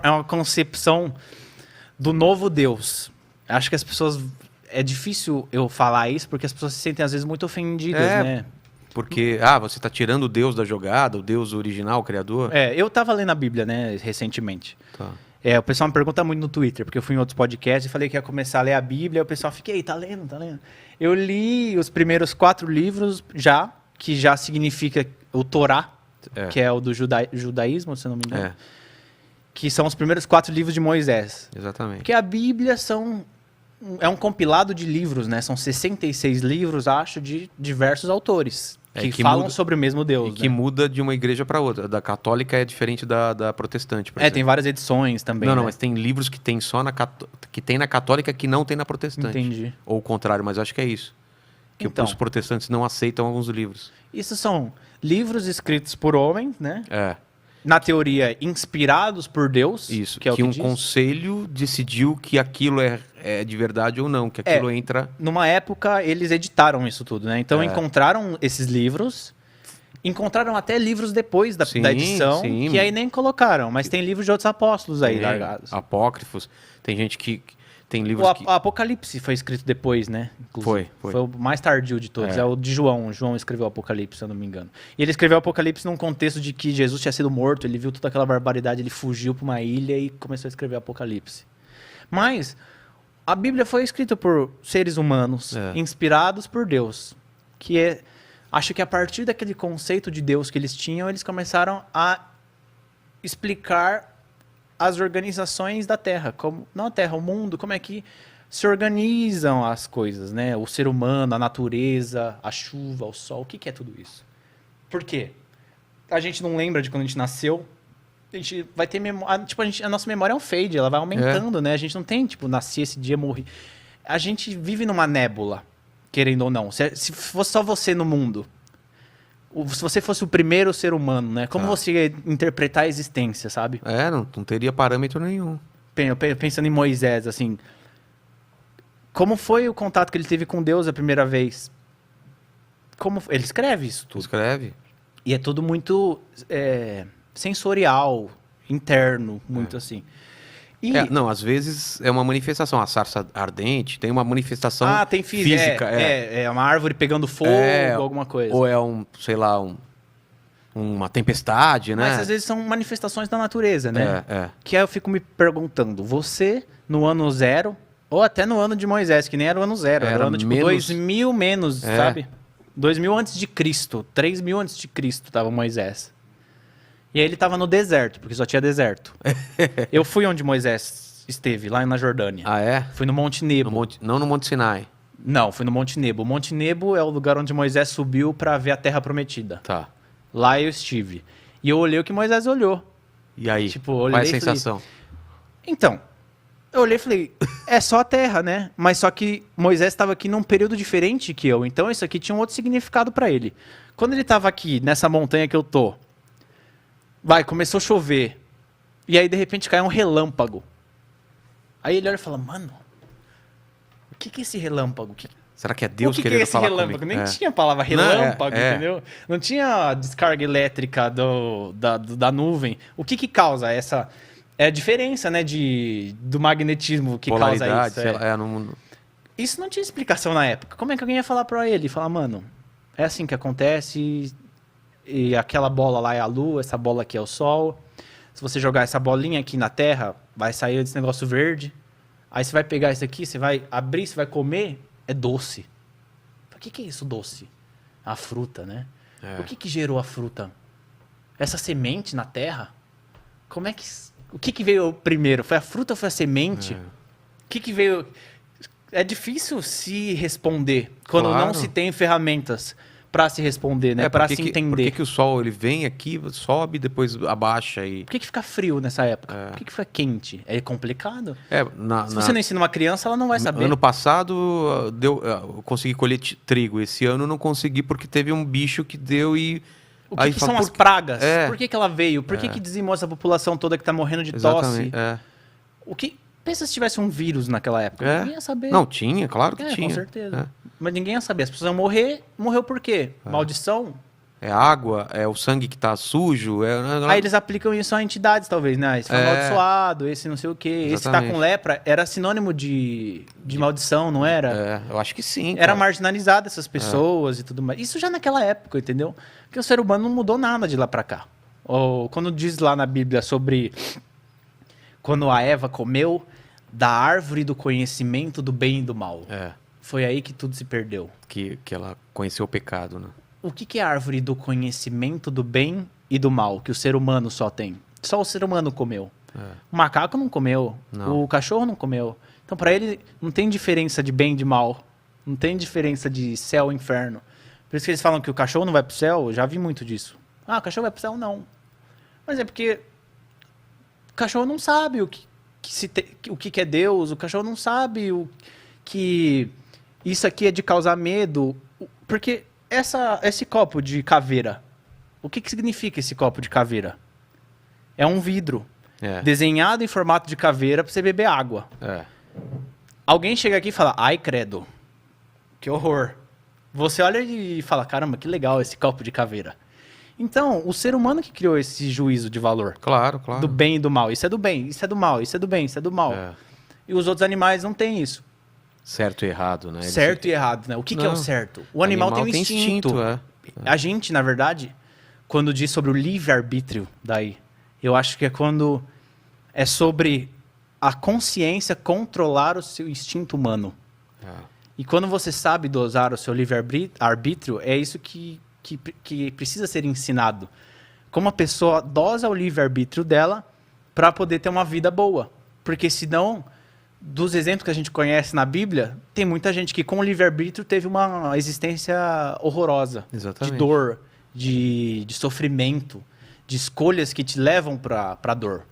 É uma concepção do novo Deus. Acho que as pessoas... É difícil eu falar isso, porque as pessoas se sentem, às vezes, muito ofendidas, né? Porque, você tá tirando o Deus da jogada, o Deus original, o Criador. Eu tava lendo a Bíblia, né, recentemente. Tá. O pessoal me pergunta muito no Twitter, porque eu fui em outros podcasts e falei que ia começar a ler a Bíblia, e o pessoal fica, tá lendo, tá lendo. Eu li os primeiros 4 livros que já significa o Torá, que é o do judaísmo, se eu não me engano. Que são os primeiros 4 livros de Moisés. Exatamente. Porque a Bíblia é um compilado de livros, né? São 66 livros, acho, de diversos autores. Que falam sobre o mesmo Deus. E que muda de uma igreja para outra. Da católica é diferente da protestante, por exemplo. Tem várias edições também. Não, mas tem livros que tem só que tem na católica que não tem na protestante. Entendi. Ou o contrário, mas eu acho que é isso. Que os protestantes não aceitam alguns livros. Isso são livros escritos por homens, né? Na teoria, inspirados por Deus. Isso, que é o que um diz. conselho decidiu que aquilo é de verdade ou não, que aquilo entra... Numa época, eles editaram isso tudo, né? Então, encontraram esses livros, encontraram até livros depois da edição, que aí nem colocaram, mas tem livros de outros apóstolos aí largados. Apócrifos, tem gente que... Tem livros o Apocalipse foi escrito depois, né? Foi. Foi o mais tardio de todos. É o de João. João escreveu o Apocalipse, se eu não me engano. E ele escreveu o Apocalipse num contexto de que Jesus tinha sido morto, ele viu toda aquela barbaridade, ele fugiu para uma ilha e começou a escrever o Apocalipse. Mas a Bíblia foi escrita por seres humanos, inspirados por Deus. Acho que a partir daquele conceito de Deus que eles tinham, eles começaram a explicar as organizações da Terra, não a Terra, o mundo, como é que se organizam as coisas, né? O ser humano, a natureza, a chuva, o sol, o que é tudo isso? Por quê? A gente não lembra de quando a gente nasceu, a gente vai ter memória, a nossa memória é um fade, ela vai aumentando, né? A gente não tem, nasci esse dia, morri. A gente vive numa nébula, querendo ou não. Se fosse só você no mundo, se você fosse o primeiro ser humano, né? Como você ia interpretar a existência, sabe? Não teria parâmetro nenhum. Pensando em Moisés, assim... Como foi o contato que ele teve com Deus a primeira vez? Ele escreve isso tudo. Escreve. E é tudo muito sensorial, interno, muito assim. Às vezes é uma manifestação. A sarça ardente tem uma manifestação tem física. É uma árvore pegando fogo, alguma coisa. Ou é uma tempestade, né? Mas às vezes são manifestações da natureza, né? É. Que aí eu fico me perguntando, você, no ano 0, ou até no ano de Moisés, que nem era o ano 0, era o ano tipo 2000 menos, sabe? 2000 antes de Cristo, 3000 antes de Cristo tava Moisés. E aí ele tava no deserto, porque só tinha deserto. Eu fui onde Moisés esteve, lá na Jordânia. Ah, é? Fui no Monte Nebo. Não no Monte Sinai. Não, fui no Monte Nebo. O Monte Nebo é o lugar onde Moisés subiu para ver a Terra Prometida. Tá. Lá eu estive. E eu olhei o que Moisés olhou. E aí? Qual é a sensação? Então, eu olhei e falei, é só a Terra, né? Mas só que Moisés estava aqui num período diferente que eu. Então isso aqui tinha um outro significado para ele. Quando ele estava aqui, nessa montanha que eu tô, começou a chover. E aí, de repente, caiu um relâmpago. Aí ele olha e fala, mano, o que é esse relâmpago? Será que é Deus querendo falar comigo? O que é esse relâmpago? Nem tinha a palavra relâmpago, entendeu? Não tinha a descarga elétrica da nuvem. O que causa essa... É a diferença, né, do magnetismo que causa isso. Isso não tinha explicação na época. Como é que alguém ia falar pra ele? Falar, mano, é assim que acontece, e aquela bola lá é a lua, essa bola aqui é o sol. Se você jogar essa bolinha aqui na terra, vai sair esse negócio verde. Aí você vai pegar isso aqui, você vai abrir, você vai comer, é doce. O que é isso doce? A fruta, né? O que gerou a fruta? Essa semente na terra? Como é que... O que veio primeiro? Foi a fruta ou foi a semente? O que veio... É difícil se responder quando não se tem ferramentas para se responder, né? Para se entender. Por que o sol ele vem aqui, sobe, depois abaixa e... Por que fica frio nessa época? Por que fica quente? É complicado? Se você não ensina uma criança, ela não vai saber. Ano passado eu consegui colher trigo. Esse ano eu não consegui porque teve um bicho que deu e... O que são as pragas? Por que ela veio? Por que dizimou essa população toda que está morrendo de tosse? Pensa se tivesse um vírus naquela época. Ninguém ia saber. Não, tinha, claro que tinha. Com certeza. Mas ninguém ia saber. As pessoas iam morrer. Morreu por quê? Maldição? É água? É o sangue que tá sujo? Aí eles aplicam isso a entidades, talvez, né? Esse foi amaldiçoado, esse não sei o quê. Exatamente. Esse tá com lepra era sinônimo de maldição, não era? Eu acho que sim. Era marginalizado essas pessoas e tudo mais. Isso já naquela época, entendeu? Porque o ser humano não mudou nada de lá pra cá. Ou, quando diz lá na Bíblia sobre quando a Eva comeu da árvore do conhecimento do bem e do mal. Foi aí que tudo se perdeu. Que ela conheceu o pecado, né? O que é a árvore do conhecimento do bem e do mal, que o ser humano só tem? Só o ser humano comeu. O macaco não comeu. Não. O cachorro não comeu. Então, para ele, não tem diferença de bem e de mal. Não tem diferença de céu e inferno. Por isso que eles falam que o cachorro não vai pro céu. Eu já vi muito disso. Ah, o cachorro vai pro céu? Não. Mas é porque o cachorro não sabe o que é Deus. O cachorro não sabe o que isso aqui é de causar medo. Porque esse copo de caveira, o que significa esse copo de caveira? É um vidro desenhado em formato de caveira para você beber água. Alguém chega aqui e fala, ai credo, que horror. Você olha e fala, caramba, que legal esse copo de caveira. Então, o ser humano que criou esse juízo de valor. Claro, claro. Do bem e do mal. Isso é do bem, isso é do mal, isso é do bem, isso é do mal. E os outros animais não têm isso. Certo e errado, né? Certo e errado, né? O que é o certo? O animal tem um instinto. A gente, na verdade, quando diz sobre o livre-arbítrio, daí, eu acho que é quando é sobre a consciência controlar o seu instinto humano. E quando você sabe dosar o seu livre-arbítrio, é isso que precisa ser ensinado. Como a pessoa dosa o livre-arbítrio dela para poder ter uma vida boa. Porque senão, dos exemplos que a gente conhece na Bíblia, tem muita gente que com o livre-arbítrio teve uma existência horrorosa. Exatamente. De dor, de sofrimento, de escolhas que te levam para a dor.